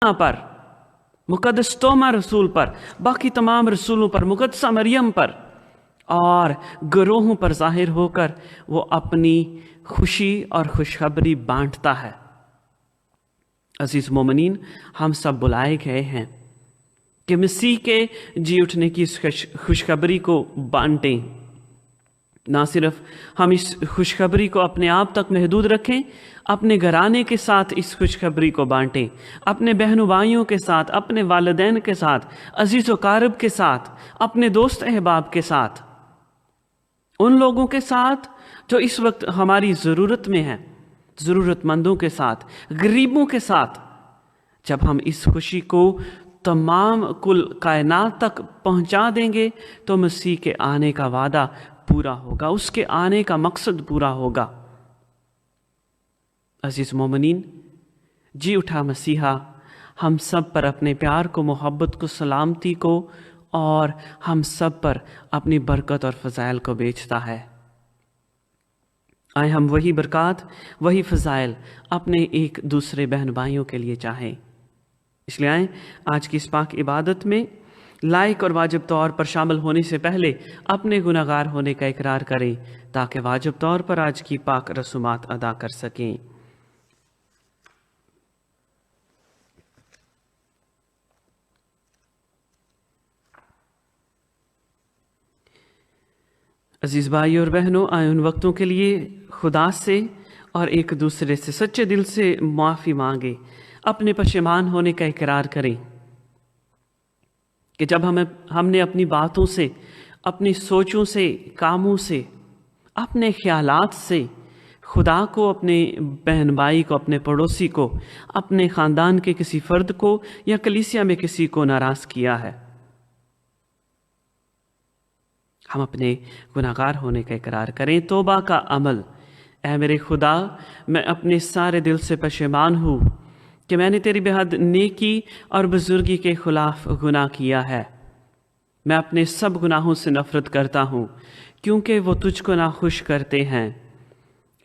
پر، मुकद्दस तोमा रसूल पर, बाकी तमाम रसूलों पर, मुकद्दसा मरियम पर और गरोहों पर ज़ाहिर होकर वो अपनी खुशी और खुशखबरी बांटता है। अजीज़ मोमिनीन, हम सब बुलाए गए हैं कि मसीह के जी उठने की इस खुशखबरी को बांटें। ना सिर्फ हम इस खुशखबरी को अपने आप तक महदूद रखें, अपने घराने के साथ इस खुशखबरी को बांटें, अपने बहनों भाइयों के साथ, अपने वालिदैन के साथ, अजीज़ व कारब के साथ, अपने दोस्त अहबाब के साथ, उन लोगों के साथ जो इस वक्त हमारी ज़रूरत में हैं, ज़रूरतमंदों के साथ, गरीबों के साथ। जब हम इस खुशी को तमाम कुल कायनात तक पहुंचा देंगे तो मसीह के आने का वादा पूरा होगा, उसके आने का मकसद पूरा होगा। अजीज़ मोमिनीन, जी उठा मसीहा हम सब पर अपने प्यार को, मोहब्बत को, सलामती को और हम सब पर अपनी बरकत और फ़ज़ाइल को बेचता है। आए हम वही बरकत, वही फ़ज़ाइल अपने एक दूसरे बहन भाइयों के लिए चाहें। इसलिए आए आज की इस पाक इबादत में लायक और वाजिब तौर पर शामिल होने से पहले अपने गुनाहगार होने का इकरार करें ताकि वाजिब तौर पर आज की पाक रसूमात अदा कर सकें। अजीज़ भाई और बहनों, आए उन वक्तों के लिए खुदा से और एक दूसरे से सच्चे दिल से माफ़ी मांगे, अपने पशेमान होने का इकरार करें कि जब हमने अपनी बातों से, अपनी सोचों से, कामों से, अपने ख्यालात से खुदा को, अपने बहन भाई को, अपने पड़ोसी को, अपने ख़ानदान के किसी फ़र्द को या कलीसिया में किसी को नाराज़ किया है, हम अपने गुनाहगार होने का इकरार करें। तौबा का अमल। ऐ मेरे खुदा, मैं अपने सारे दिल से पशेमान हूँ कि मैंने तेरी बेहद नेकी और बुजुर्गी के ख़िलाफ़ गुनाह किया है। मैं अपने सब गुनाहों से नफ़रत करता हूँ क्योंकि वो तुझको नाखुश करते हैं।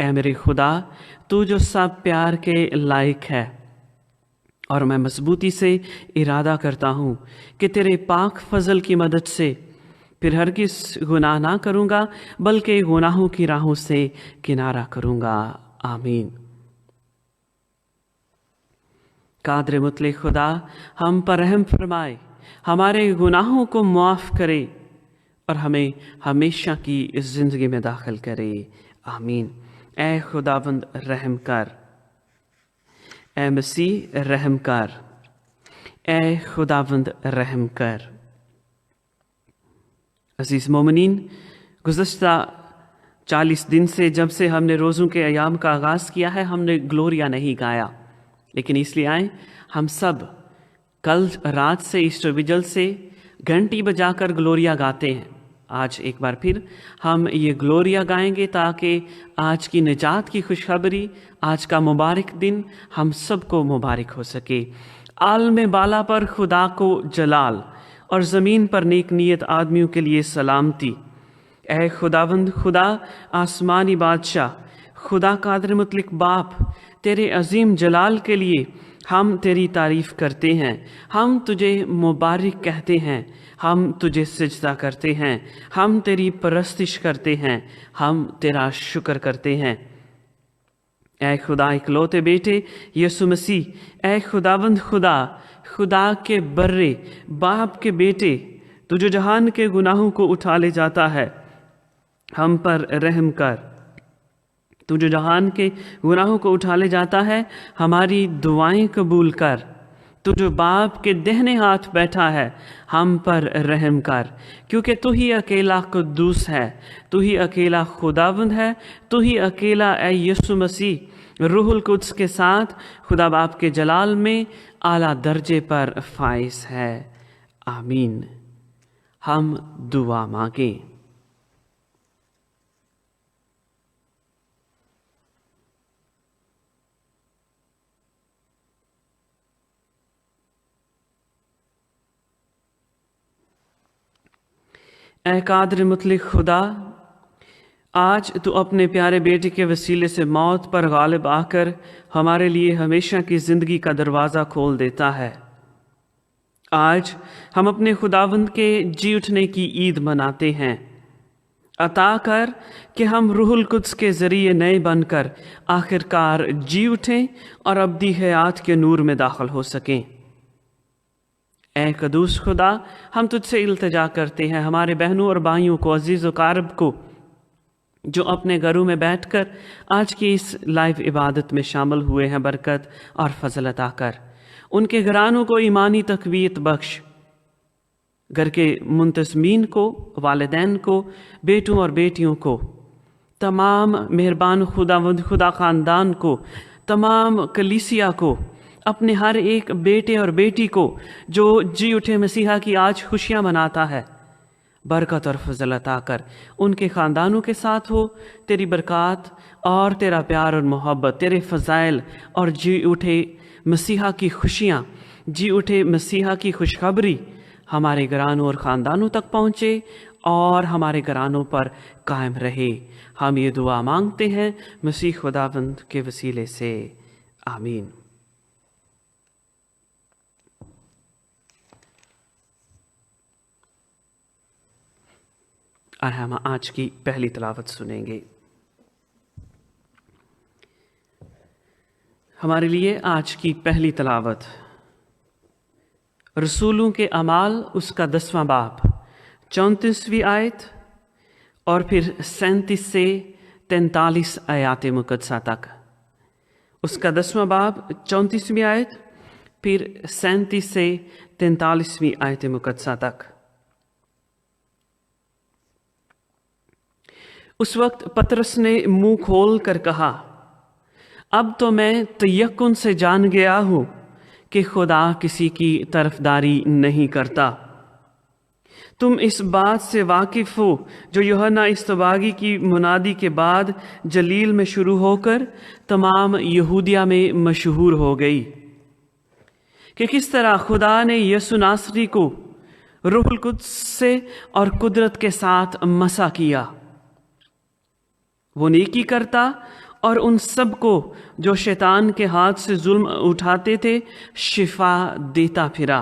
ऐ मेरे खुदा, तू जो सब प्यार के लायक है, और मैं मजबूती से इरादा करता हूँ कि तेरे पाक फजल की मदद से फिर हरगिज़ गुनाह ना करूँगा बल्कि गुनाहों की राहों से किनारा करूँगा। आमीन। कादर मुतलक खुदा हम पर रहम फरमाए, हमारे गुनाहों को मुआफ़ करे और हमें हमेशा की इस ज़िंदगी में दाखिल करे। आमीन। ऐ खुदावंद रहम कर, ऐ मसीह रहम कर, ऐ खुदावंद रहम कर। अज़ीज़ मोमिनीन, गुज़श्ता 40 दिन से जब से हमने रोज़ों के अयाम का आगाज़ किया है, हमने ग्लोरिया नहीं गाया, लेकिन इसलिए आए हम सब कल रात से ईस्टर विजल से घंटी बजाकर ग्लोरिया गाते हैं। आज एक बार फिर हम ये ग्लोरिया गाएंगे ताकि आज की निजात की खुशखबरी, आज का मुबारक दिन हम सबको मुबारक हो सके। आलम बाला पर खुदा को जलाल और ज़मीन पर नेक नीयत आदमियों के लिए सलामती। ऐ खुदावंद खुदा आसमानी बादशाह, खुदा कादर मुतलक बाप, तेरे अजीम जलाल के लिए हम तेरी तारीफ़ करते हैं, हम तुझे मुबारक कहते हैं, हम तुझे सजदा करते हैं, हम तेरी परस्तिश करते हैं, हम तेरा शुक्र करते हैं। ऐ खुदा इकलौते बेटे यसु मसीह, ऐ खुदावंद खुदा, खुदा के बर्रे बाप के बेटे, तू जो जहान के गुनाहों को उठा ले जाता है, हम पर रहम कर। तू जो जहान के गुनाहों को उठा ले जाता है, हमारी दुआएं कबूल कर। तू जो बाप के दाहिने हाथ बैठा है, हम पर रहम कर, क्योंकि तू ही अकेला कुद्दूस है, तू ही अकेला खुदावंद है, तू ही अकेला ऐ यसु मसीह रूहुल कुद्स के साथ खुदा बाप के जलाल में आला दर्जे पर फाइज है। आमीन। हम दुआ मांगें। ऐ कादर मुतलक खुदा, आज तू अपने प्यारे बेटे के वसीले से मौत पर गालिब आकर हमारे लिए हमेशा की ज़िंदगी का दरवाज़ा खोल देता है। आज हम अपने खुदावंद के जी उठने की ईद मनाते हैं। अता कर कि हम रूहुल कुद्स के ज़रिए नए बनकर आखिरकार जी उठें और अब्दी हयात के नूर में दाखिल हो सकें। ऐ कदूस खुदा, हम तुझसे इल्तिजा करते हैं हमारे बहनों और भाइयों को, अजीज़ व कारब को, जो अपने घरों में बैठकर आज की इस लाइव इबादत में शामिल हुए हैं, बरकत और फजल अता कर। उनके घरानों को ईमानी तकवीत बख्श। घर के मुंतज़मीन को, वालिदैन को, बेटों और बेटियों को, तमाम मेहरबान खुदा ख़ानदान को, तमाम कलीसिया को, अपने हर एक बेटे और बेटी को जो जी उठे मसीहा की आज खुशियाँ मनाता है, बरकत और फजल अता कर। उनके ख़ानदानों के साथ हो। तेरी बरकत और तेरा प्यार और मोहब्बत, तेरे फ़ज़ाइल और जी उठे मसीहा की खुशियाँ, जी उठे मसीहा की खुशखबरी हमारे घरानों और ख़ानदानों तक पहुँचे और हमारे घरानों पर कायम रहे। हम ये दुआ मांगते हैं मसीह खुदावंद के वसीले से, आमीन। और हम आज की पहली तिलावत सुनेंगे। हमारे लिए आज की पहली तिलावत रसूलों के अमाल उसका 10वां बाब 34वीं आयत और फिर 37 से 43 आयात मुकद्दसा तक। उसका 10वां बाब 34वीं आयत, फिर 37 से 43वीं आयत मुकद्दसा तक। उस वक्त पतरस ने मुंह खोल कर कहा, अब तो मैं तयक्कुन से जान गया हूँ कि खुदा किसी की तरफदारी नहीं करता। तुम इस बात से वाकिफ हो जो यूहन्ना इस्तबागी की मुनादी के बाद जलील में शुरू होकर तमाम यहूदिया में मशहूर हो गई, कि किस तरह खुदा ने यसु नासरी को रूहुल कुद्स से और कुदरत के साथ मसा किया। वो नेकी करता और उन सब को जो शैतान के हाथ से जुल्म उठाते थे शिफा देता फिरा,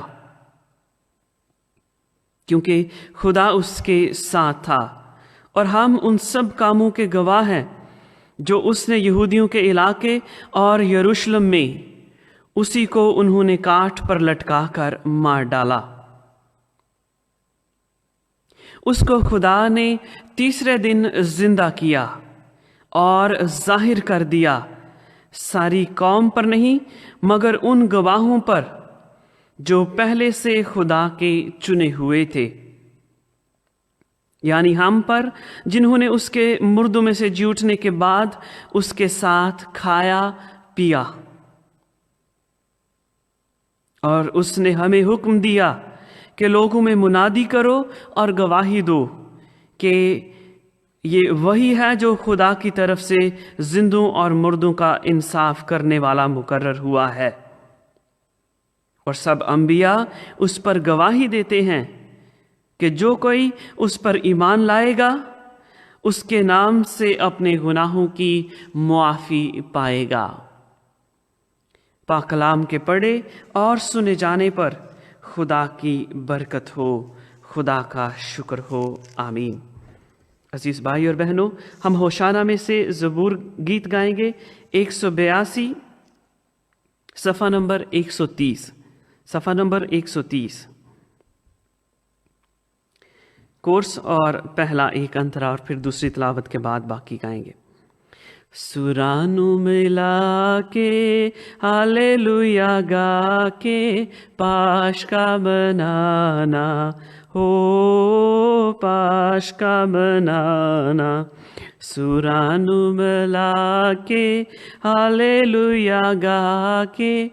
क्योंकि खुदा उसके साथ था। और हम उन सब कामों के गवाह हैं जो उसने यहूदियों के इलाके और यरूशलेम में उसी को उन्होंने काठ पर लटका कर मार डाला। उसको खुदा ने तीसरे दिन जिंदा किया और जाहिर कर दिया, सारी कौम पर नहीं मगर उन गवाहों पर जो पहले से खुदा के चुने हुए थे, यानी हम पर, जिन्होंने उसके मुर्दों में से जी उठने के बाद उसके साथ खाया पिया। और उसने हमें हुक्म दिया कि लोगों में मुनादी करो और गवाही दो कि ये वही है जो खुदा की तरफ से जिंदों और मुर्दों का इंसाफ करने वाला मुकर्रर हुआ है। और सब अंबिया उस पर गवाही देते हैं कि जो कोई उस पर ईमान लाएगा उसके नाम से अपने गुनाहों की मुआफ़ी पाएगा। पाक कलाम के पढ़े और सुने जाने पर खुदा की बरकत हो, खुदा का शुक्र हो, आमीन। अजीज भाई और बहनों, हम होशाना में से ज़बूर गीत गाएंगे 182, सफ़ा नंबर 130, सफ़ा नंबर 130। कोर्स और पहला एक अंतरा और फिर दूसरी तिलावत के बाद बाकी गाएंगे। सुरानु मिला के हालेलुया गा के पाश का बनाना हो, पाश का बनाना। सुरानु मिला के हालेलुया गा के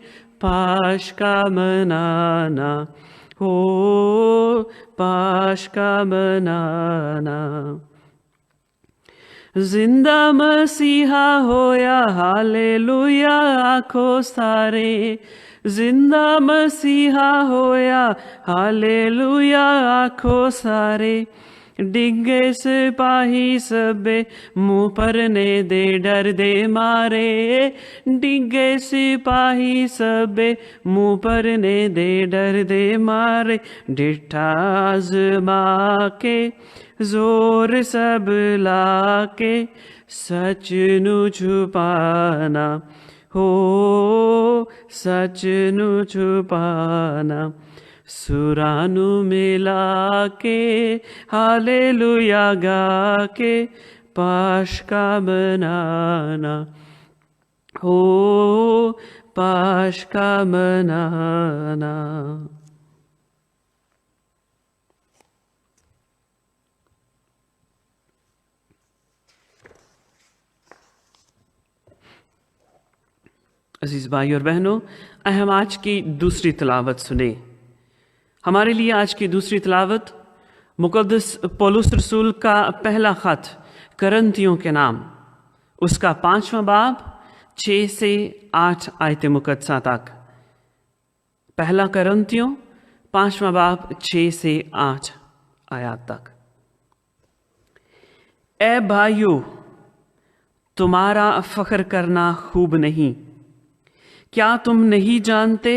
पाश का बनाना हो, पाश का बनाना। जिंदा मसीहा होया हालेलुया आखो सारे, जिंदा मसीहा होया हालेलुया आखो सारे। डिगे सिपाही सबे मुंह पर ने दे डर दे मारे, डिगे सिपाही सबे मुंह पर ने दे डर दे मारे, डिठा आज़मा के जोर सब लाके सच नु छुपाना, हो सच नु छुपाना, सुरानु मिला के हालेलुया गा के पाशका बनाना, हो पाशका बनाना। अजीज भाई और बहनों, हम आज की दूसरी तिलावत सुने। हमारे लिए आज की दूसरी तिलावत मुक़द्दस पौलुस रसूल का पहला खत करंथियों के नाम, उसका 5वां बाब 6 से 8 आयत मुक़द्दसा तक। पहला करंथियों 5वां बाब 6 से 8 आयत तक। ए भाइयों, तुम्हारा फख्र करना खूब नहीं। क्या तुम नहीं जानते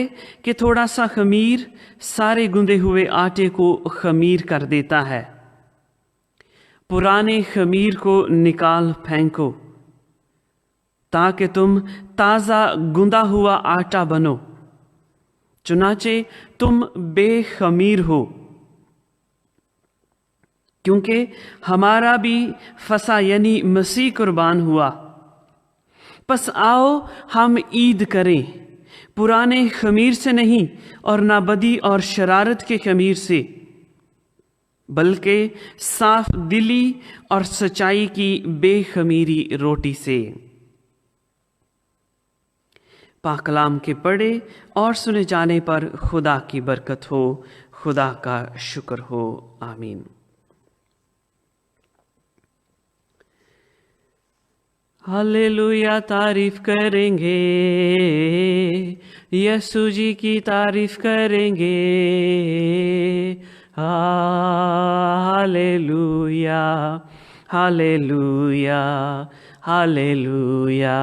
कि थोड़ा सा खमीर सारे गुंदे हुए आटे को खमीर कर देता है? पुराने खमीर को निकाल फेंको ताकि तुम ताज़ा गुंदा हुआ आटा बनो। चुनाचे तुम बेखमीर हो, क्योंकि हमारा भी फसा यानी मसीह कुर्बान हुआ। बस आओ हम ईद करें, पुराने खमीर से नहीं और ना बदी और शरारत के खमीर से, बल्कि साफ दिली और सच्चाई की बेखमीरी रोटी से। पाक कलाम के पढ़े और सुने जाने पर खुदा की बरकत हो, खुदा का शुक्र हो। आमीन। हालेलुया, तारीफ करेंगे, यीशु जी की तारीफ करेंगे। Hallelujah, hallelujah, hallelujah,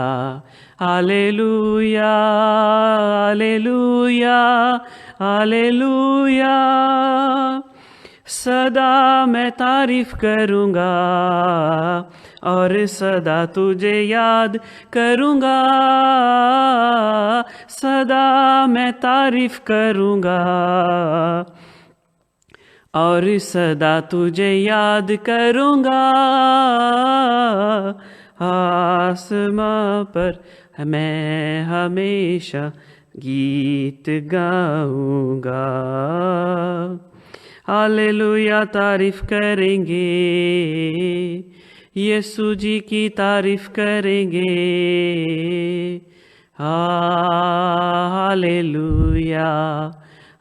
hallelujah, hallelujah, hallelujah. सदा मैं तारीफ करूँगा और सदा तुझे याद करूँगा, सदा मैं तारीफ करूँगा और सदा तुझे याद करूँगा। आसमां पर मैं हमेशा गीत गाऊँगा। हालेलुया, तारीफ करेंगे, यीशु जी की तारीफ करेंगे। Hallelujah,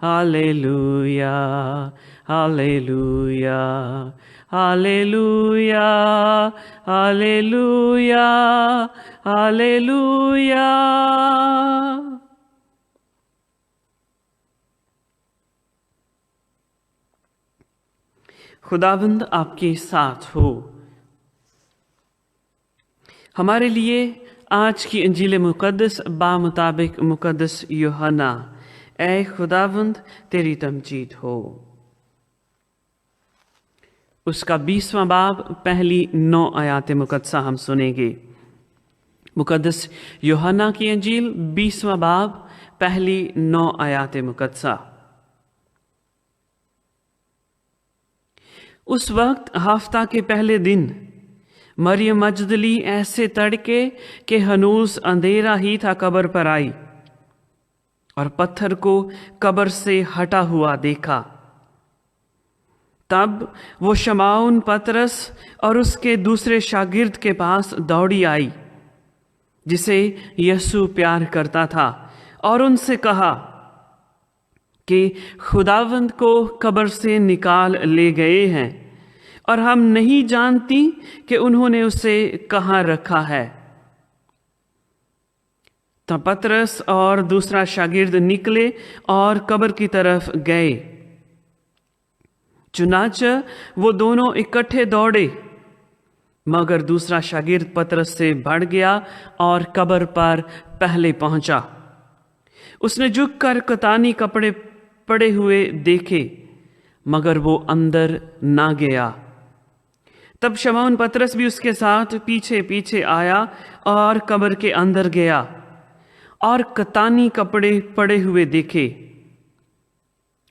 hallelujah, hallelujah, hallelujah, hallelujah, hallelujah. खुदावंद आपके साथ हो। हमारे लिए आज की इंजील मुक़द्दस बामुताबिक मुक़द्दस यूहन्ना। ऐ खुदावंद तेरी तमजीद हो। उसका 20वां बाब पहली 9 आयात मुक़द्दसा हम सुनेंगे। मुक़द्दस यूहन्ना की इंजील 20वां बाब पहली 9 आयात मुक़द्दसा। उस वक्त हफ्ता के पहले दिन मरियम मजदली ऐसे तड़के के हनूस अंधेरा ही था कब्र पर आई और पत्थर को कब्र से हटा हुआ देखा। तब वो शमाउन पतरस और उसके दूसरे शागिर्द के पास दौड़ी आई जिसे यीशु प्यार करता था, और उनसे कहा कि खुदावंद को कब्र से निकाल ले गए हैं और हम नहीं जानती कि उन्होंने उसे कहाँ रखा है। तब पतरस और दूसरा शागिर्द निकले और कब्र की तरफ गए। चुनाच वो दोनों इकट्ठे दौड़े, मगर दूसरा शागिर्द पतरस से बढ़ गया और कब्र पर पहले पहुंचा। उसने झुककर कतानी कपड़े पड़े हुए देखे, मगर वो अंदर ना गया। तब शमौन पतरस भी उसके साथ पीछे पीछे आया और कब्र के अंदर गया और कतानी कपड़े पड़े हुए देखे,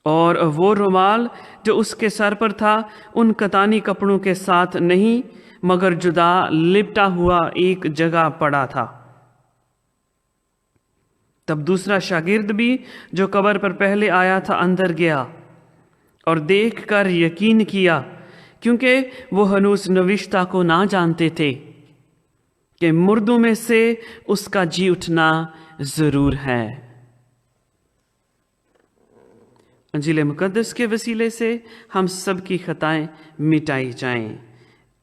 और वो रुमाल जो उसके सर पर था उन कतानी कपड़ों के साथ नहीं, मगर जुदा लिपटा हुआ एक जगह पड़ा था। तब दूसरा शागिर्द भी जो कब्र पर पहले आया था अंदर गया और देखकर यकीन किया, क्योंकि वो हनूस नविश्ता को ना जानते थे, कि मुर्दों में से उसका जी उठना जरूर है। अंजील मुकद्दस के वसीले से हम सब की खताएं मिटाई जाएं।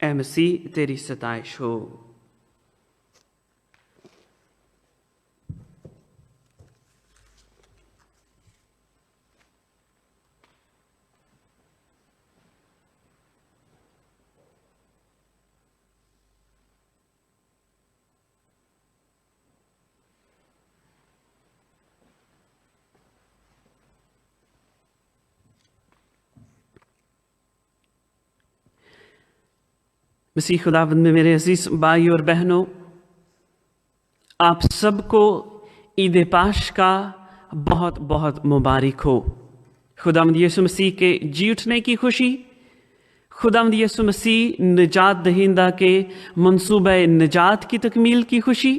ऐ मसीह तेरी सताइश हो। मसीह खुदावंद में मेरे अजीज भाई और बहनों, आप सबको ईद पाश का बहुत बहुत मुबारक हो। खुदावंद यीशु मसीह के जी उठने की खुशी, खुदावंद यीशु मसीह निजात दहिंदा के मंसूबे निजात की तकमील की खुशी,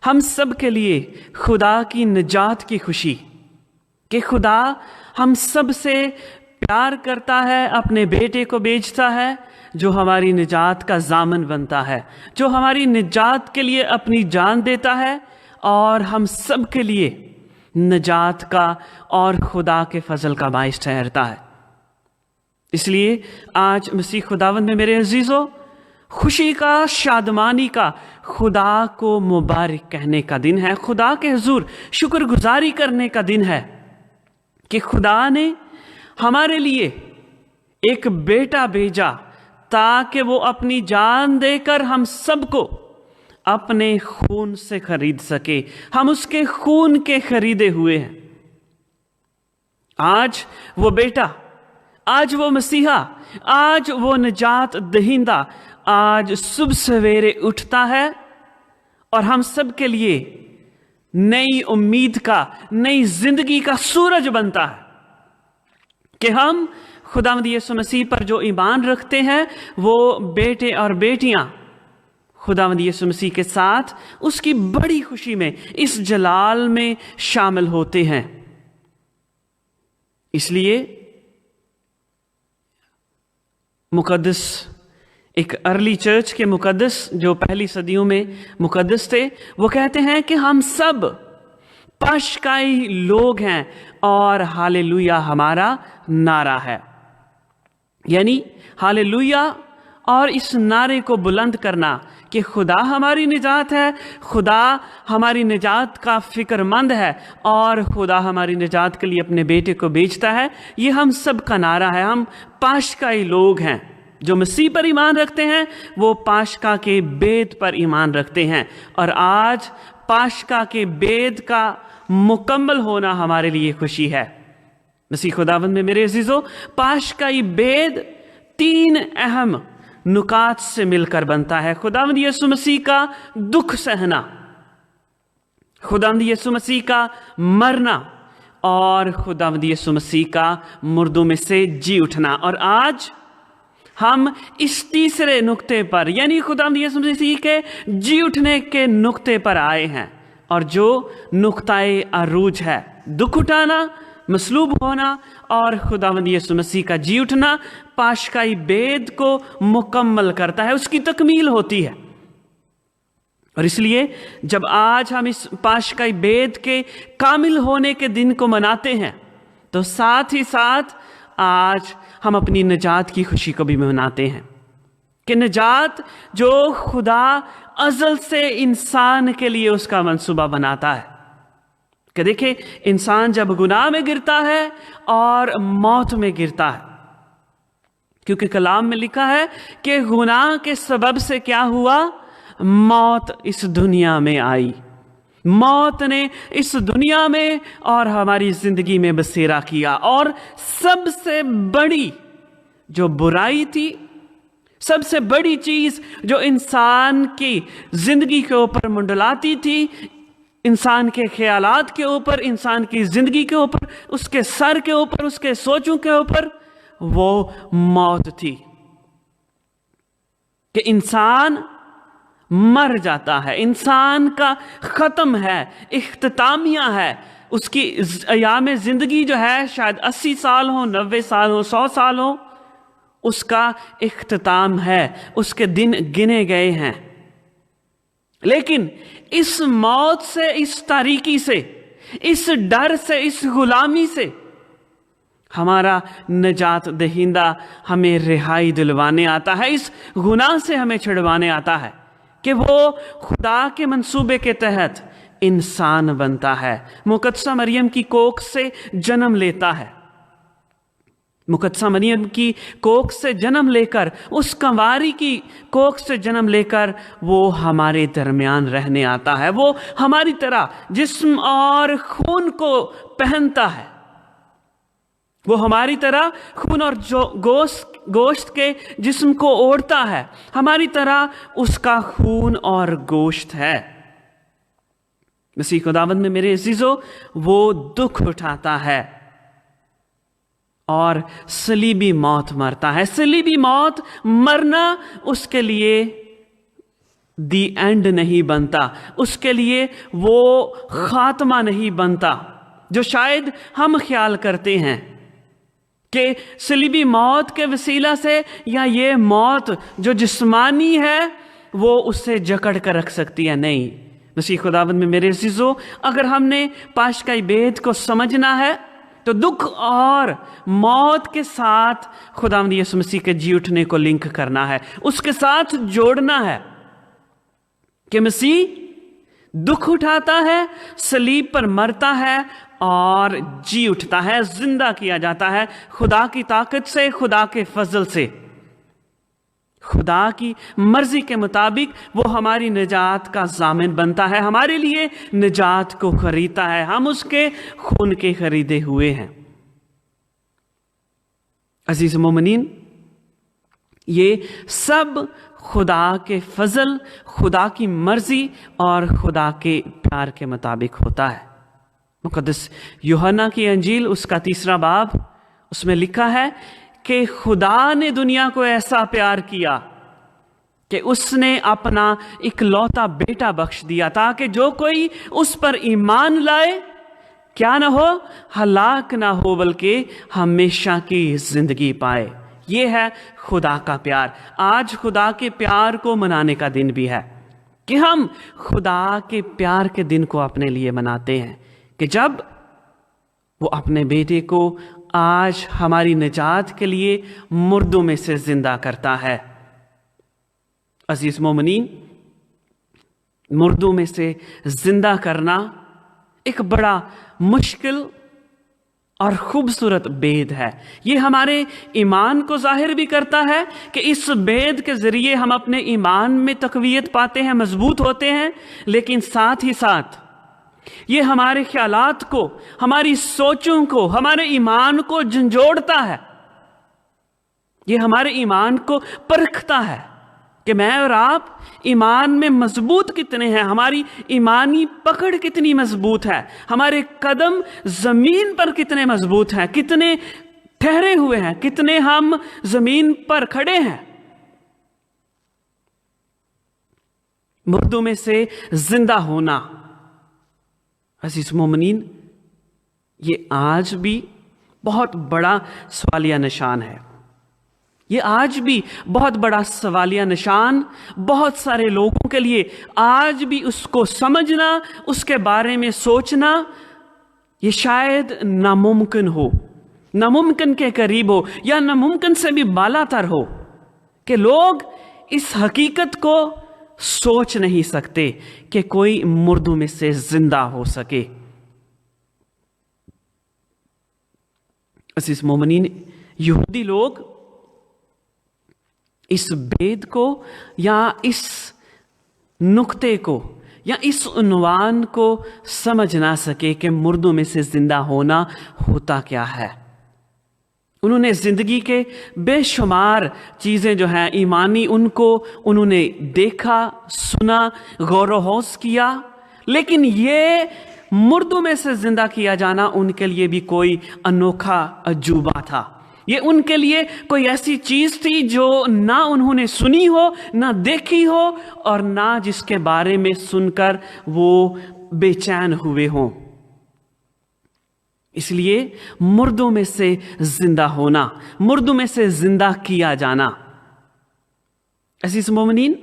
हम सब के लिए खुदा की निजात की खुशी, कि खुदा हम सब से प्यार करता है, अपने बेटे को भेजता है जो हमारी निजात का जामन बनता है, जो हमारी निजात के लिए अपनी जान देता है और हम सब के लिए निजात का और खुदा के फजल का बाइस ठहरता है। इसलिए आज मसीह खुदावंद में मेरे अजीजों, खुशी का, शादमानी का, खुदा को मुबारक कहने का दिन है। खुदा के हुजूर शुक्रगुजारी करने का दिन है कि खुदा ने हमारे लिए एक बेटा भेजा ताकि वो अपनी जान देकर हम सबको अपने खून से खरीद सके। हम उसके खून के खरीदे हुए हैं। आज वो बेटा, आज वो मसीहा, आज वो निजात दहिंदा आज सुबह सवेरे उठता है और हम सब के लिए नई उम्मीद का, नई जिंदगी का सूरज बनता है कि हम खुदावंद यीशु मसीह पर जो ईमान रखते हैं वो बेटे और बेटियां खुदावंद यीशु मसीह के साथ उसकी बड़ी खुशी में, इस जलाल में शामिल होते हैं। इसलिए मुकद्दस, एक अर्ली चर्च के मुकद्दस जो पहली सदियों में मुकद्दस थे, वो कहते हैं कि हम सब पशकाई लोग हैं और हालेलुया हमारा नारा है। यानी हालेलुया और इस नारे को बुलंद करना कि खुदा हमारी निजात है, खुदा हमारी निजात का फिक्रमंद है और खुदा हमारी निजात के लिए अपने बेटे को भेजता है, ये हम सब का नारा है। हम पाशकाई लोग हैं। जो मसीह पर ईमान रखते हैं वो पाशका के बेद पर ईमान रखते हैं, और आज पाशका के बेद का मुकम्मल होना हमारे लिए खुशी है। मसीह खुदावंद में मेरे अजीजों, पाशकाई बेद 3 अहम नुकात से मिलकर बनता है। खुदावंद यीशु मसीह का दुख सहना, खुदावंद यीशु मसीह का मरना और खुदावंद यीशु मसीह का मुर्दों में से जी उठना। और आज हम इस तीसरे नुक्ते पर, यानी खुदावंद यीशु मसीह के जी उठने के नुक्ते पर आए हैं, और जो नुक्ताए अरूज है, दुख उठाना, मसलूब होना और खुदावंद यीशु मसीह का जी उठना, पाशकाई बेद को मुकम्मल करता है, उसकी तकमील होती है। और इसलिए जब आज हम इस पाशकाई बेद के कामिल होने के दिन को मनाते हैं, तो साथ ही साथ आज हम अपनी निजात की खुशी को भी मनाते हैं कि निजात जो खुदा अज़ल से इंसान के लिए उसका मंसूबा बनाता है, کہ دیکھیں انسان جب گناہ میں گرتا ہے اور موت میں گرتا ہے، کیونکہ کلام میں لکھا ہے کہ گناہ کے سبب سے کیا ہوا؟ موت اس دنیا میں آئی۔ موت نے اس دنیا میں اور ہماری زندگی میں بسیرا کیا، اور سب سے بڑی جو برائی تھی، سب سے بڑی چیز جو انسان کی زندگی کے اوپر منڈلاتی تھی، انسان کے خیالات کے اوپر، انسان کی زندگی کے اوپر، اس کے سر کے اوپر، اس کے سوچوں کے اوپر، وہ موت تھی کہ انسان مر جاتا ہے، انسان کا ختم ہے، اختتامیہ ہے، اس کی ایام زندگی جو ہے شاید 80 سال ہو، 90 سال ہو، 100 سال ہو، اس کا اختتام ہے، اس کے دن گنے گئے ہیں۔ لیکن اس موت سے، اس تاریکی سے، اس ڈر سے، اس غلامی سے ہمارا نجات دہندہ ہمیں رہائی دلوانے آتا ہے، اس گناہ سے ہمیں چھڑوانے آتا ہے کہ وہ خدا کے منصوبے کے تحت انسان بنتا ہے، مقدسہ مریم کی کوکھ سے جنم لیتا ہے، مقدسہ مریم کی کوکھ سے جنم لے کر، اس کنواری کی کوکھ سے جنم لے کر وہ ہمارے درمیان رہنے آتا ہے، وہ ہماری طرح جسم اور خون کو پہنتا ہے، وہ ہماری طرح خون اور گوشت کے جسم کو اوڑھتا ہے، ہماری طرح اس کا خون اور گوشت ہے۔ مسیح خداوند میں میرے عزیزو، وہ دکھ اٹھاتا ہے اور صلیبی موت مرتا ہے۔ صلیبی موت مرنا اس کے لیے دی اینڈ نہیں بنتا، اس کے لیے وہ خاتمہ نہیں بنتا جو شاید ہم خیال کرتے ہیں کہ صلیبی موت کے وسیلہ سے یا یہ موت جو جسمانی ہے وہ اس سے جکڑ کر رکھ سکتی ہے۔ نہیں، مسیح خداوند میں میرے عزیزو، اگر ہم نے پاشکائی بیت کو سمجھنا ہے تو دکھ اور موت کے ساتھ خداوند یسوع مسیح کے جی اٹھنے کو لنک کرنا ہے، اس کے ساتھ جوڑنا ہے کہ مسیح دکھ اٹھاتا ہے، صلیب پر مرتا ہے اور جی اٹھتا ہے، زندہ کیا جاتا ہے، خدا کی طاقت سے، خدا کے فضل سے، خدا کی مرضی کے مطابق وہ ہماری نجات کا ضامن بنتا ہے، ہمارے لیے نجات کو خریدتا ہے، ہم اس کے خون کے خریدے ہوئے ہیں۔ عزیز مومنین، یہ سب خدا کے فضل، خدا کی مرضی اور خدا کے پیار کے مطابق ہوتا ہے۔ مقدس یوحنا کی انجیل اس کا 3 باب، اس میں لکھا ہے کہ خدا نے دنیا کو ایسا پیار کیا کہ اس نے اپنا اکلوتا بیٹا بخش دیا تاکہ جو کوئی اس پر ایمان لائے کیا نہ ہو، ہلاک نہ ہو، بلکہ ہمیشہ کی زندگی پائے۔ یہ ہے خدا کا پیار۔ آج خدا کے پیار کو منانے کا دن بھی ہے کہ ہم خدا کے پیار کے دن کو اپنے لیے مناتے ہیں کہ جب وہ اپنے بیٹے کو آج ہماری نجات کے لیے مردوں میں سے زندہ کرتا ہے۔ عزیز مومنین، مردوں میں سے زندہ کرنا ایک بڑا مشکل اور خوبصورت بید ہے۔ یہ ہمارے ایمان کو ظاہر بھی کرتا ہے کہ اس بید کے ذریعے ہم اپنے ایمان میں تقویت پاتے ہیں، مضبوط ہوتے ہیں، لیکن ساتھ ہی ساتھ یہ ہمارے خیالات کو، ہماری سوچوں کو، ہمارے ایمان کو جھنجھوڑتا ہے، یہ ہمارے ایمان کو پرکھتا ہے کہ میں اور آپ ایمان میں مضبوط کتنے ہیں، ہماری ایمانی پکڑ کتنی مضبوط ہے، ہمارے قدم زمین پر کتنے مضبوط ہیں، کتنے ٹھہرے ہوئے ہیں، کتنے ہم زمین پر کھڑے ہیں۔ مردوں میں سے زندہ ہونا، عزیز مومنین، یہ آج بھی بہت بڑا سوالیہ نشان ہے۔ یہ آج بھی بہت بڑا سوالیہ نشان بہت سارے لوگوں کے لیے، آج بھی اس کو سمجھنا، اس کے بارے میں سوچنا، یہ شاید ناممکن ہو، ناممکن کے قریب ہو، یا ناممکن سے بھی بالا تر ہو کہ لوگ اس حقیقت کو سوچ نہیں سکتے کہ کوئی مردوں میں سے زندہ ہو سکے۔ अज़ीज़ मोमिनीन, यहूदी लोग इस भेद को या इस नुक्ते को या इस उन्वान को समझ ना सके कि मुर्दों में से जिंदा होना होता क्या है। उन्होंने जिंदगी के बेशुमार चीज़ें जो हैं ईमानी, उनको उन्होंने देखा, सुना, गौर हौस किया, लेकिन ये मुर्दों में से जिंदा किया जाना उनके लिए भी कोई अनोखा अजूबा था। ये उनके लिए कोई ऐसी चीज थी जो ना उन्होंने सुनी हो, ना देखी हो, और ना जिसके बारे में सुनकर वो बेचैन हुए हों। इसलिए मुर्दों में से जिंदा होना, मुर्दों में से जिंदा किया जाना, अज़ीज़ मोमिनीन,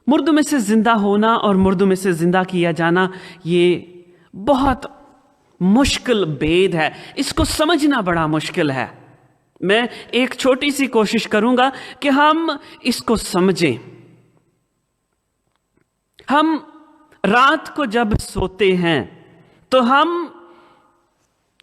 मुर्दों में से जिंदा होना और मुर्दों में से जिंदा किया जाना, ये बहुत मुश्किल भेद है। इसको समझना बड़ा मुश्किल है। मैं एक छोटी सी कोशिश करूंगा कि हम इसको समझें। हम रात को जब सोते हैं तो हम,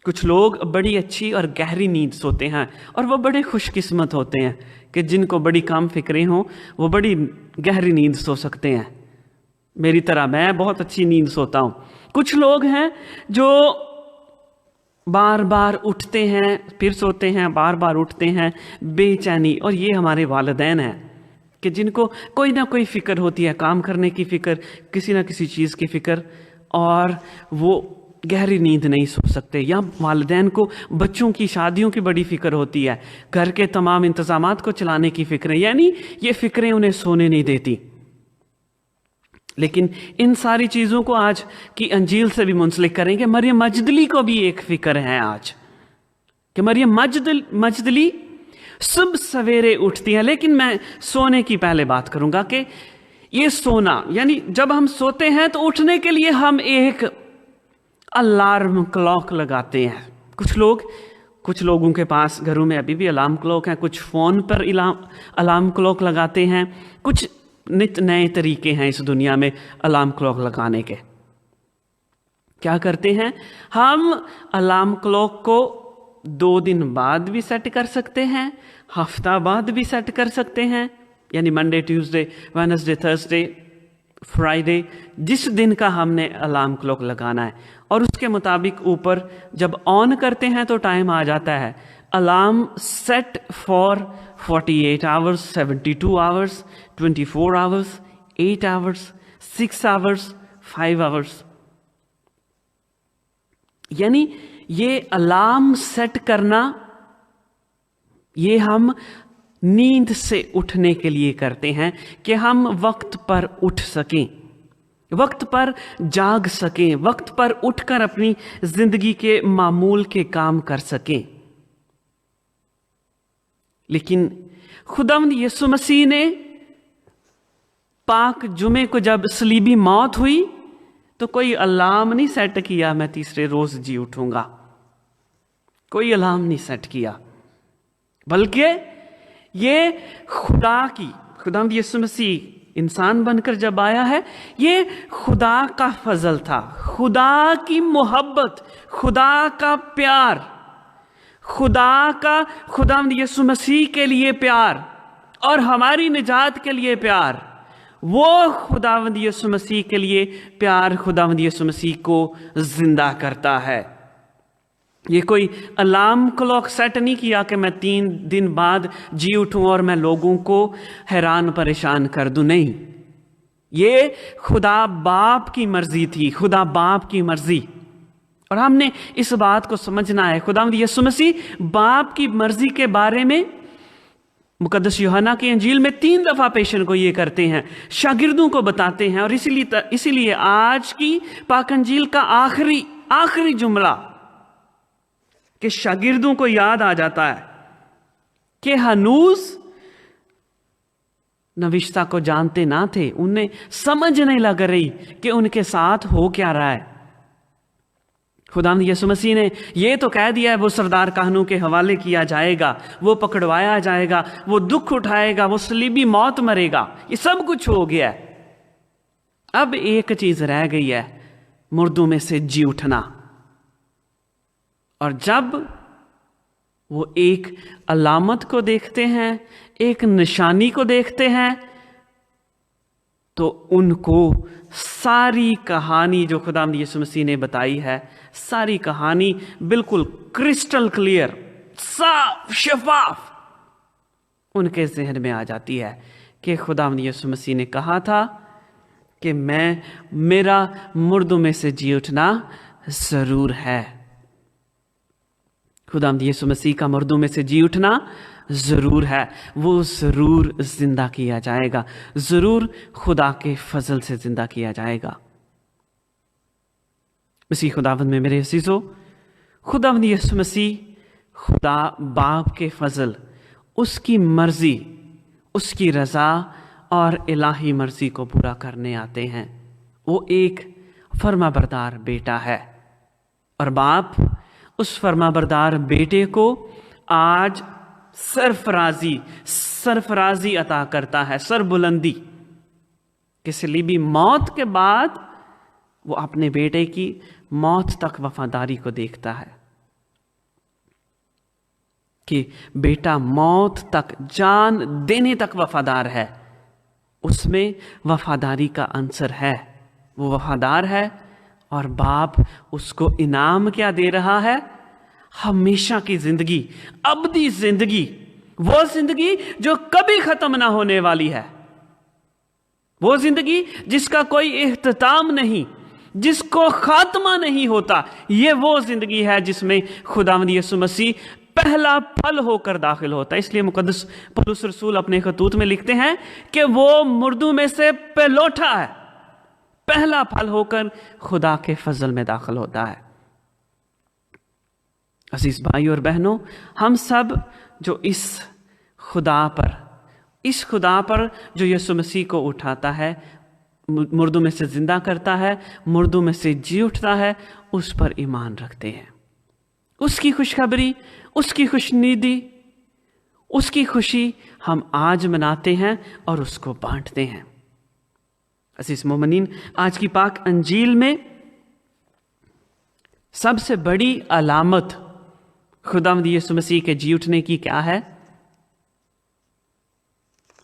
कुछ लोग बड़ी अच्छी और गहरी नींद सोते हैं, और वो बड़े खुशकिस्मत होते हैं कि जिनको बड़ी काम फिक्रें हों वो बड़ी गहरी नींद सो सकते हैं। मेरी तरह मैं बहुत अच्छी नींद सोता हूं। कुछ लोग हैं जो बार बार उठते हैं फिर सोते हैं, बार बार उठते हैं, बेचैनी। और ये हमारे वालिदैन हैं कि जिनको कोई ना कोई फिक्र होती है, काम करने की फिक्र, किसी ना किसी चीज़ की फिक्र, और वो गहरी नींद नहीं सो सकते। या वालिदैन को बच्चों की शादियों की बड़ी फिक्र होती है, घर के तमाम इंतजामात को चलाने की फिक्र, यानी ये फिक्रें उन्हें सोने नहीं देती। लेकिन इन सारी चीज़ों को आज की अंजील से भी मुंसलिक करेंगे। मरियम मजदली को भी एक फिक्र है आज कि मरियम मजदली सुबह सवेरे उठती है। लेकिन मैं सोने की पहले बात करूंगा कि ये सोना, यानी जब हम सोते हैं तो उठने के लिए हम एक अलार्म क्लॉक लगाते हैं। कुछ लोगों के पास घरों में अभी भी अलार्म क्लॉक है, कुछ फ़ोन पर अलार्म क्लॉक लगाते हैं, कुछ नित नए तरीके हैं इस दुनिया में अलार्म क्लॉक लगाने के। क्या करते हैं हम? अलार्म क्लॉक को 2 दिन बाद भी सेट कर सकते हैं, हफ्ता बाद भी सेट कर सकते हैं, यानी Monday, Tuesday, Wednesday, Thursday, Friday, जिस दिन का हमने अलार्म क्लॉक लगाना है, और उसके मुताबिक ऊपर जब ऑन करते हैं तो टाइम आ जाता है alarm set for 48 hours, 72 hours, 24 hours, 8 hours, 6 hours, 5 hours. यानी ये अलार्म सेट करना, ये हम नींद से उठने के लिए करते हैं कि हम वक्त पर उठ सकें, वक्त पर जाग सकें, वक्त पर उठकर अपनी जिंदगी के मामूल के काम कर सकें। लेकिन खुदावंद यीशु मसीह ने पाक जुमे को जब सलीबी मौत हुई तो कोई अलार्म नहीं सेट किया मैं तीसरे रोज जी उठूंगा, कोई अलार्म नहीं सेट किया, बल्कि ये खुदावंद यीशु मसीह इंसान बनकर जब आया है, ये खुदा का फजल था, खुदा की मोहब्बत, खुदा का प्यार, खुदावंद यीशु मसीह के लिए प्यार और हमारी निजात के लिए प्यार, वो खुदावंद यीशु मसीह के लिए प्यार खुदावंद यीशु मसीह को जिंदा करता है। ये कोई अलार्म क्लॉक सेट नहीं किया कि मैं 3 दिन बाद जी उठूं और मैं लोगों को हैरान परेशान कर दूं, नहीं, ये खुदा बाप की मर्जी थी, खुदा बाप की मर्जी। और हमने इस बात को समझना है, खुदावंद यीशु मसीह बाप की मर्जी के बारे में मुकद्दस यूहन्ना की अंजील में 3 दफा पेशन को ये करते हैं, शागिर्दों को बताते हैं। और इसीलिए आज की पाक अंजील का आखिरी जुमला कि शागिर्दों को याद आ जाता है कि हनूस नविश्ता को जानते ना थे, उन्हें समझ नहीं लग रही कि उनके साथ हो क्या रहा है। खुदावंद यीशु मसीह ने ये तो कह दिया है वो सरदार काहनों के हवाले किया जाएगा, वो पकड़वाया जाएगा, वो दुख उठाएगा, वो सलीबी मौत मरेगा, ये सब कुछ हो गया है। अब एक चीज रह गई है, मुर्दों में से जी उठना। और जब वो एक अलामत को देखते हैं, एक निशानी को देखते हैं, तो उनको सारी कहानी जो खुदावंद यीशु मसीह ने बताई है, सारी कहानी बिल्कुल क्रिस्टल क्लियर, साफ शफाफ उनके जहन में आ जाती है कि खुदावंद यीशु मसीह ने कहा था कि मेरा मुर्दों में से जी उठना जरूर है। खुदावंद यीशु मसीह का मुर्दों में से जी उठना जरूर है, वो जरूर जिंदा किया जाएगा, जरूर खुदा के फजल से जिंदा किया जाएगा। मसीह खुदावंद में मेरे अजीजों, खुदावंद यीशु मसीह खुदा बाप के फजल, उसकी मर्जी, उसकी रजा और इलाही मर्जी को पूरा करने आते हैं। वो एक फर्माबरदार बेटा है और बाप उस फर्माबरदार बेटे को आज सरफराजी अता करता है, सरबुलंदी। कि सलीबी मौत के बाद वो अपने बेटे की मौत तक वफादारी को देखता है, कि बेटा मौत तक, जान देने तक वफादार है। उसमें वफादारी का अंसर है, वो वफादार है और बाप उसको इनाम क्या दे रहा है? हमेशा की जिंदगी, अबदी जिंदगी, वो जिंदगी जो कभी खत्म ना होने वाली है, वो जिंदगी जिसका कोई इख्तिताम नहीं, जिसको खात्मा नहीं होता। ये वो जिंदगी है जिसमें खुदावंद यीशु मसीह पहला फल होकर दाखिल होता है। इसलिए मुकद्दस पौलुस रसूल अपने खतूत में लिखते हैं कि वो मुर्दों में से पहलौठा है, पहला फल होकर खुदा के फजल में दाखिल होता है। अजीज भाई और बहनों, हम सब जो इस खुदा पर जो यीशु मसीह को उठाता है, मुर्दों में से जिंदा करता है, मुर्दों में से जी उठता है, उस पर ईमान रखते हैं। उसकी खुशखबरी, उसकी खुशनीदी, उसकी खुशी हम आज मनाते हैं और उसको बांटते हैं। अजीज मोमिनीन, आज की पाक अंजील में सबसे बड़ी अलामत खुदावंद यीशु मसीह के जी उठने की क्या है?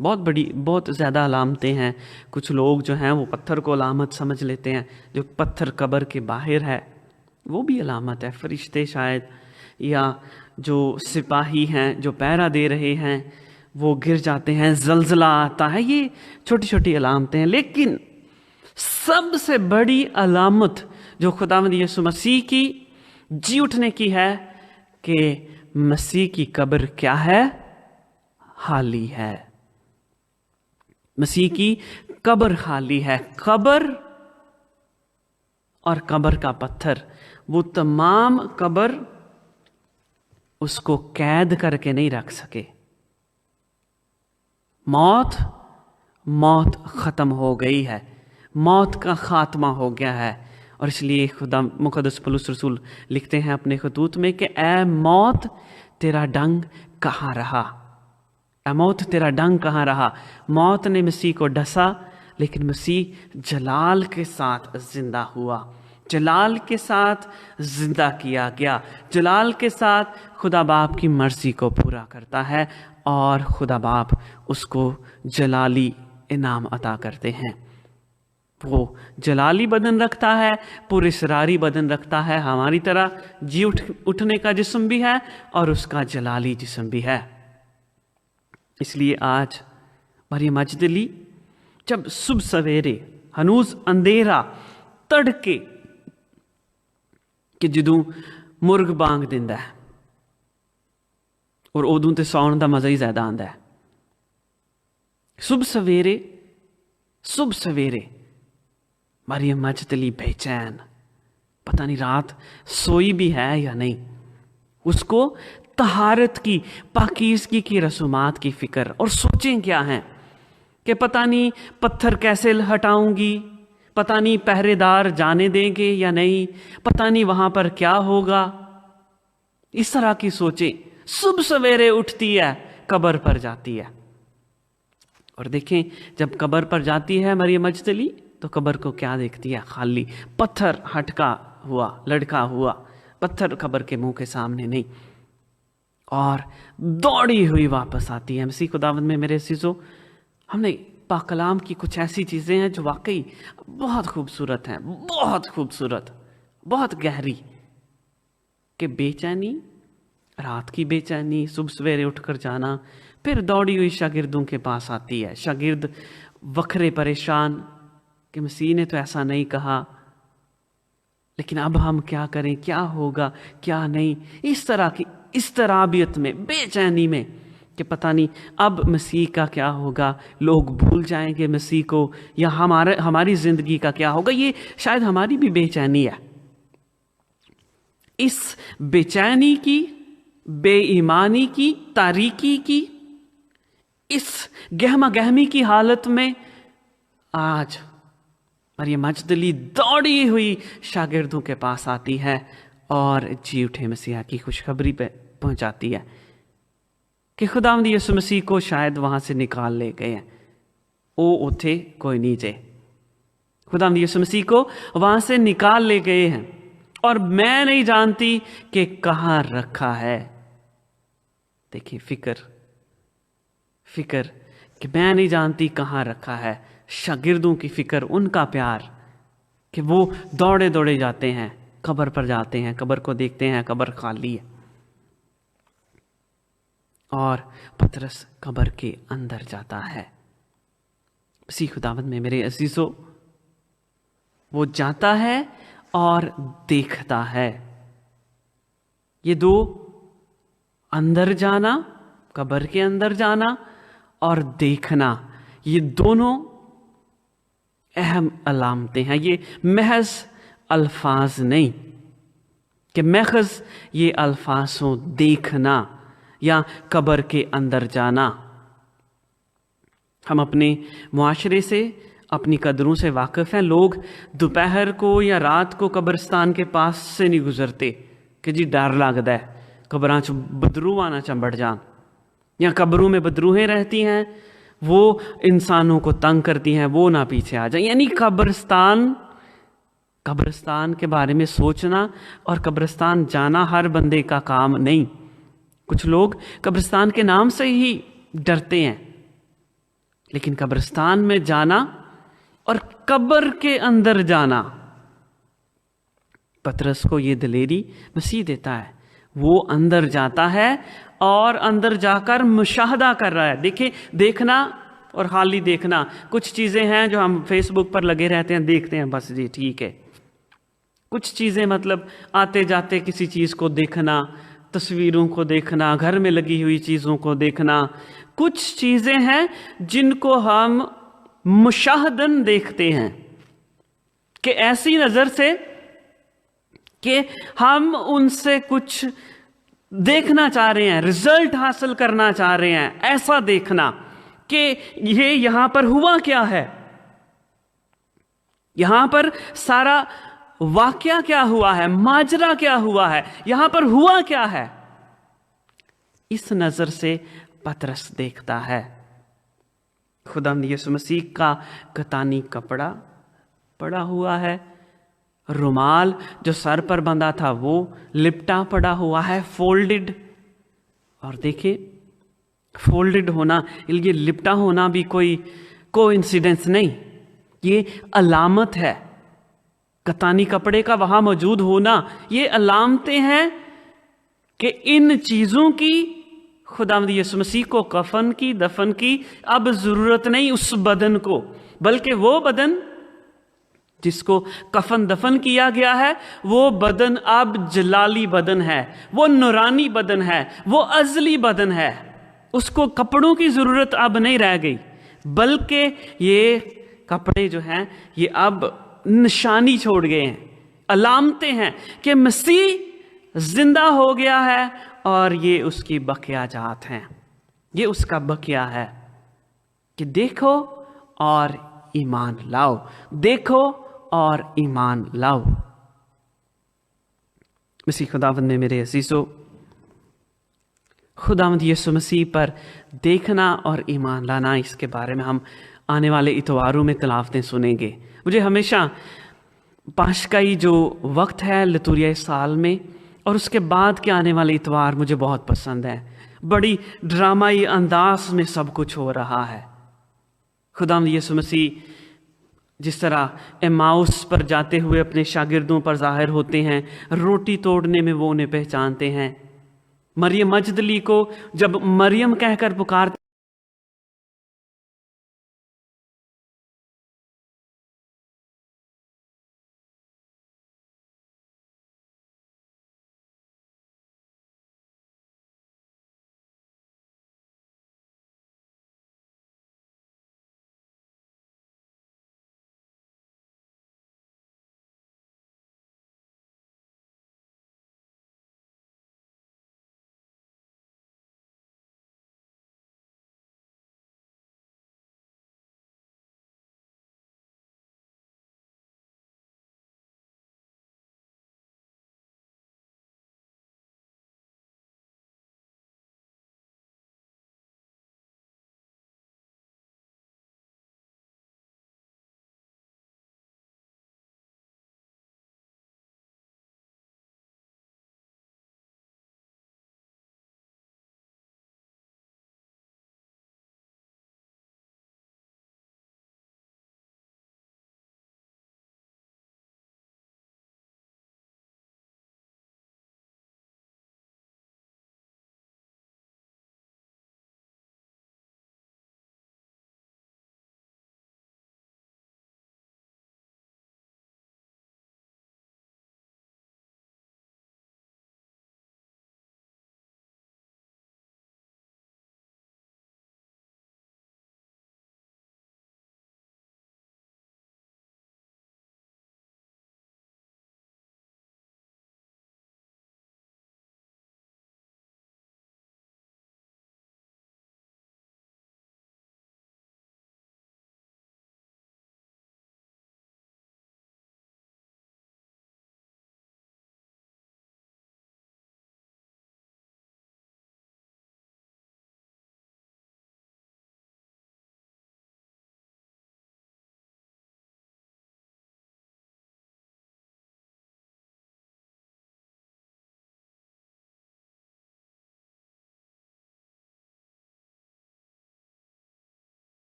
बहुत ज्यादा अलामतें हैं। कुछ लोग जो हैं वो पत्थर को अलामत समझ लेते हैं, जो पत्थर कब्र के बाहर है वो भी अलामत है। फरिश्ते शायद, या जो सिपाही हैं जो पहरा दे रहे हैं वो गिर जाते हैं, जलजला आता है, ये छोटी छोटी अलामतें हैं। लेकिन सबसे बड़ी अलामत जो खुदावंद यीशु मसीह की जी उठने की है कि मसीह की कब्र क्या है? खाली है। मसीह की कब्र खाली है। कब्र और कब्र का पत्थर, वो तमाम कब्र उसको कैद करके नहीं रख सके। मौत खत्म हो गई है, मौत का खात्मा हो गया है। और इसलिए खुदा मुकद्दस पौलुस रसूल लिखते हैं अपने खतूत में कि ऐ मौत तेरा डंग कहाँ रहा? ऐ मौत तेरा डंग कहाँ रहा? मौत ने मसीह को डसा, लेकिन मसीह जलाल के साथ जिंदा हुआ, जलाल के साथ जिंदा किया गया। जलाल के साथ खुदा बाप की मर्जी को पूरा करता है और खुदा बाप उसको जलाली इनाम अता करते हैं। वो जलाली बदन रखता है, पूरे शरारी बदन रखता है, हमारी तरह जी उठने का जिस्म भी है और उसका जलाली जिस्म भी है। इसलिए आज मरियम मजदली जब सुबह सवेरे हनूज अंधेरा तड़के कि जदों मुर्ग बांग दिंदा है और उदों ते सौण दा मजा ही ज्यादा आंदा है। सुबह सवेरे मरियम मजदली बेचैन, पता नहीं रात सोई भी है या नहीं। उसको तहारत की, पाकीज़गी की रसूमात की फिक्र, और सोचें क्या हैं कि पता नहीं पत्थर कैसे हटाऊंगी, पता नहीं पहरेदार जाने देंगे या नहीं, पता नहीं वहां पर क्या होगा। इस तरह की सोचें सुबह सवेरे उठती है, कब्र पर जाती है। और देखें जब कब्र पर जाती है मरियम मजदली तो कब्र को क्या देखती है? खाली, पत्थर हटका हुआ, लड़का हुआ, पत्थर कब्र के मुंह के सामने नहीं। और दौड़ी हुई वापस आती है। मसीह खुदावंद में मेरे अज़ीज़ों, हमने पाक कलाम की कुछ ऐसी चीज़ें हैं जो वाकई बहुत खूबसूरत हैं, बहुत खूबसूरत, बहुत गहरी, कि बेचैनी, रात की बेचैनी, सुबह सवेरे उठकर जाना, फिर दौड़ी हुई शागिर्दों के पास आती है। शागिर्द वखरे परेशान कि मसीह ने तो ऐसा नहीं कहा, लेकिन अब हम क्या करें, क्या होगा क्या नहीं, इस तरह की इस्तराबियत में, बेचैनी में कि पता नहीं अब मसीह का क्या होगा, लोग भूल जाएंगे मसीह को, या हमारी ज़िंदगी का क्या होगा। ये शायद हमारी भी बेचैनी है। इस बेचैनी की, बेईमानी की, तारीकी की, इस गहमा गहमी की हालत में आज मरियम मजदली दौड़ी हुई शागिर्दों के पास आती है और जी उठे मसीहा की खुशखबरी पे पहुंचाती है कि खुदावंद यीशु मसीह को शायद वहां से निकाल ले गए हैं। ओ उठे कोई नहीं जे, खुदावंद यीशु मसीह को वहां से निकाल ले गए हैं और मैं नहीं जानती कि कहाँ रखा है। देखिए फिक्र कि मैं नहीं जानती कहाँ रखा है। शागिर्दों की फिक्र, उनका प्यार कि वो दौड़े दौड़े जाते हैं, कब्र पर जाते हैं, कब्र को देखते हैं, कब्र खाली है। और पतरस कब्र के अंदर जाता है। मसीह खुदावंद में मेरे अजीजों, वो जाता है और देखता है। ये दो, अंदर जाना, कब्र के अंदर जाना और देखना, ये दोनों अहम अलामतें हैं। ये महज अल्फाज नहीं कि महज ये अल्फाज हो, देखना या कब्र के अंदर जाना। हम अपने मुआशरे से, अपनी कदरों से वाकिफ हैं। लोग दोपहर को या रात को कब्रिस्तान के पास से नहीं गुजरते कि जी डर लगता है कब्रां च बदरू आना चंबड़ जान, या कब्रों में बदरूहें रहती हैं, वो इंसानों को तंग करती हैं, वो ना पीछे आ जाए। यानी कब्रिस्तान के बारे में सोचना और कब्रिस्तान जाना हर बंदे का काम नहीं। कुछ लोग कब्रिस्तान के नाम से ही डरते हैं, लेकिन कब्रिस्तान में जाना और कब्र के अंदर जाना, पतरस को ये दिलेरी मसीह देता है। वो अंदर जाता है और अंदर जाकर मुशाहदा कर रहा है। देखिए, देखना और खाली देखना, कुछ चीज़ें हैं जो हम फेसबुक पर लगे रहते हैं, देखते हैं, बस जी ठीक है। कुछ चीज़ें मतलब आते जाते किसी चीज़ को देखना, तस्वीरों को देखना, घर में लगी हुई चीज़ों को देखना। कुछ चीज़ें हैं जिनको हम मुशाहदन देखते हैं कि ऐसी नज़र से कि हम उनसे कुछ देखना चाह रहे हैं, रिजल्ट हासिल करना चाह रहे हैं। ऐसा देखना कि ये यहां पर हुआ क्या है, यहां पर सारा वाकया क्या हुआ है, माजरा क्या हुआ है, यहां पर हुआ क्या है। इस नजर से पतरस देखता है। खुदावंद यीशु मसीह का कतानी कपड़ा पड़ा हुआ है, रुमाल जो सर पर बंधा था वो लिपटा पड़ा हुआ है, फोल्डेड। और देखिए, फोल्डेड होना, ये लिपटा होना भी कोई कोइंसिडेंस नहीं, ये अलामत है। कतानी कपड़े का वहां मौजूद होना, ये अलामतें हैं कि इन चीजों की खुदावंद यीशु मसीह को कफन की, दफन की अब जरूरत नहीं उस बदन को, बल्कि वो बदन जिसको कफन दफन किया गया है, वो बदन अब जलाली बदन है, वो नूरानी बदन है, वो अजली बदन है। उसको कपड़ों की जरूरत अब नहीं रह गई, बल्कि ये कपड़े जो हैं ये अब निशानी छोड़ गए हैं, अलामतें हैं कि मसीह जिंदा हो गया है और ये उसकी बकिया जात हैं, ये उसका बकिया है कि देखो और ईमान लाओ, देखो और ईमान लाओ। मसीह खुदावंद में मेरे अजीजों, खुदावंद यीशु मसीह पर देखना और ईमान लाना, इसके बारे में हम आने वाले इतवारों में तलावतें सुनेंगे। मुझे हमेशा पाशकाई जो वक्त है लितुरिया साल में اور اس کے بعد کے آنے والے اتوار مجھے بہت پسند ہے. بڑی ڈرامائی انداز میں سب کچھ ہو رہا ہے. خدا یسوع مسیح جس طرح ایماؤس پر جاتے ہوئے اپنے شاگردوں پر ظاہر ہوتے ہیں، روٹی توڑنے میں وہ انہیں پہچانتے ہیں. مریم مجدلی کو جب مریم کہہ کر پکارتے